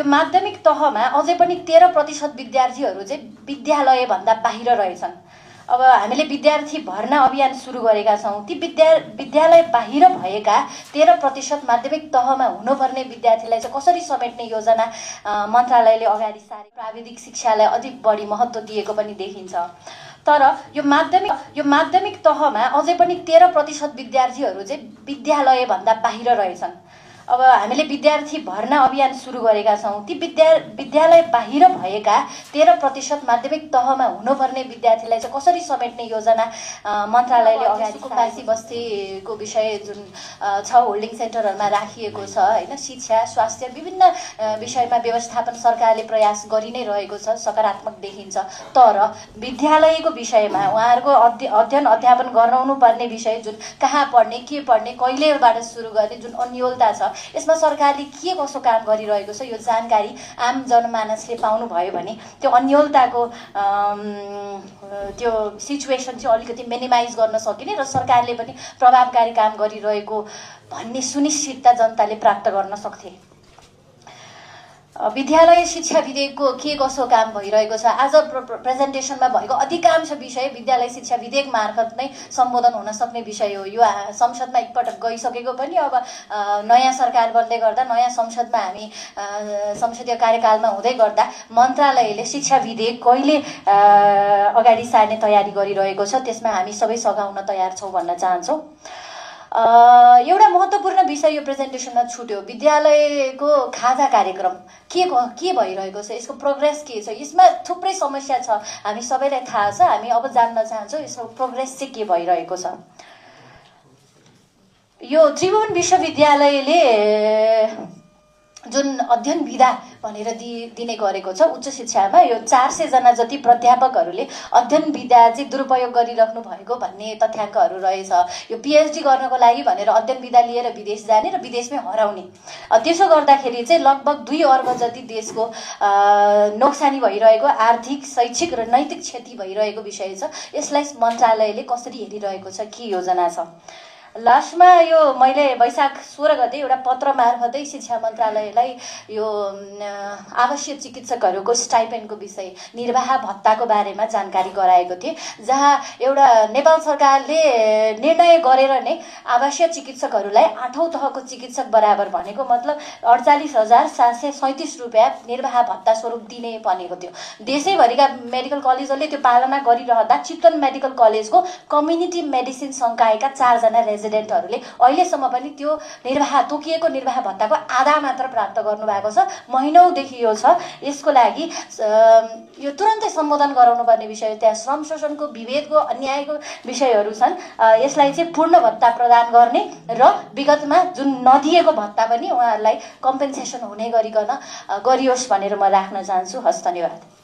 यो माध्यमिक तहमा अझै पनि 13% विद्यार्थीहरू चाहिँ विद्यालय भन्दा बाहिर रहेछन्। अब हामीले विद्यार्थी भर्ना अभियान सुरु गरेका छौँ। ती विद्यालय बाहिर भएका 13% माध्यमिक तहमा हुनुपर्ने विद्यार्थीलाई चाहिँ कसरी समेट्ने योजना मन्त्रालयले अगाडि सारे। प्राविधिक शिक्षालाई अधिक बढी महत्त्व दिएको पनि देखिन्छ। तर यो माध्यमिक तहमा अझै पनि 13% विद्यार्थीहरू चाहिँ विद्यालय भन्दा बाहिर रहेछन्। अब हामीले विद्यार्थी भर्ना अभियान सुरु गरेका छौँ। ती विद्यालय बाहिर भएका 13% माध्यमिक तहमा हुनुपर्ने विद्यार्थीलाई चाहिँ कसरी समेट्ने योजना मन्त्रालयले अगाडि सुकुम्बासी बस्तीको विषय जुन छ होल्डिङ सेन्टरहरूमा राखिएको छ हैन। शिक्षा स्वास्थ्य विभिन्न विषयमा व्यवस्थापन सरकारले प्रयास गरि नै रहेको छ, सकारात्मक देखिन्छ। तर विद्यालयको विषयमा उहाँहरूको अध्ययन अध्यापन गराउनु पर्ने विषय जुन कहाँ पढ्ने, के पढ्ने, कहिलेबाट सुरु गर्ने जुन अन्योलता छ, यसमा सरकारले के कसो काम गरिरहेको छ यो जानकारी आम जनमानसले पाउनुभयो भने त्यो अन्योलताको त्यो सिचुएसन चाहिँ अलिकति मिनिमाइज गर्न सकिने र सरकारले पनि प्रभावकारी काम गरिरहेको भन्ने सुनिश्चितता जनताले प्राप्त गर्न सक्थे। विद्यालय शिक्षा विधेयकको के कसो काम भइरहेको छ। आज प्रेजेन्टेसनमा भएको अधिकांश विषय विद्यालय शिक्षा विधेयक मार्फत नै सम्बोधन हुन सक्ने विषय हो। यो संसदमा एकपटक गइसकेको पनि अब नयाँ सरकार बन्दै गर्दा नयाँ संसदमा हामी संसदीय कार्यकालमा हुँदै गर्दा मन्त्रालयले शिक्षा विधेयक कहिले अगाडि सार्ने तयारी गरिरहेको छ, त्यसमा हामी सबै सघाउन तयार छौँ भन्न चाहन्छौँ। एउटा महत्त्वपूर्ण विषय यो प्रेजेन्टेसनमा छुट्यो। विद्यालयको खाजा कार्यक्रम के भइरहेको छ, यसको प्रोग्रेस के छ। यसमा थुप्रै समस्या छ, हामी सबैलाई थाहा छ। हामी अब जान्न चाहन्छौँ यसको प्रोग्रेस चाहिँ के भइरहेको छ। यो त्रिभुवन विश्वविद्यालयले जुन अध्ययन विधा भनेर दिने गरेको छ उच्च शिक्षामा, यो 400 जना जति प्राध्यापकहरूले अध्ययन विधा चाहिँ दुरुपयोग गरिराख्नु भएको भन्ने तथ्याङ्कहरू रहेछ। यो पिएचडी गर्नको लागि भनेर अध्ययन विधा लिएर विदेश जाने र विदेशमै हराउने, त्यसो गर्दाखेरि चाहिँ लगभग 2 अर्ब जति देशको नोक्सानी भइरहेको, आर्थिक शैक्षिक र नैतिक क्षति भइरहेको विषय छ। यसलाई मन्त्रालयले कसरी हेरिरहेको छ, के योजना छ। लास्टमा यो मैले वैशाख 16 गते एउटा पत्र मार्फतै शिक्षा मन्त्रालयलाई यो आवासीय चिकित्सकहरूको स्टाइपेन्डको विषय निर्वाह भत्ताको बारेमा जानकारी गराएको थिएँ, जहाँ एउटा नेपाल सरकारले निर्णय गरेर नै आवासीय चिकित्सकहरूलाई 8औं तहको चिकित्सक बराबर भनेको मतलब 48,737 रुपियाँ निर्वाह भत्ता स्वरूप दिने भनेको थियो। देशैभरिका मेडिकल कलेजहरूले त्यो पालना गरिरहँदा चितवन मेडिकल कलेजको कम्युनिटी मेडिसिन संकायका 4 जना रेजिडेन्टहरूले अहिलेसम्म पनि त्यो तोकिएको निर्वाह भत्ताको आधा मात्र प्राप्त गर्नु भएको छ। महिनौदेखि यो छ। यसको लागि यो तुरन्तै सम्बोधन गराउनु पर्ने विषय, त्यहाँ श्रम शोषणको, विभेदको, अन्यायको विषयहरू छन्। यसलाई चाहिँ पूर्ण भत्ता प्रदान गर्ने र विगतमा जुन नदिएको भत्ता पनि उहाँहरूलाई कम्पेन्सेसन हुने गरिकन गरियोस् भनेर म राख्न चाहन्छु। हस्, धन्यवाद।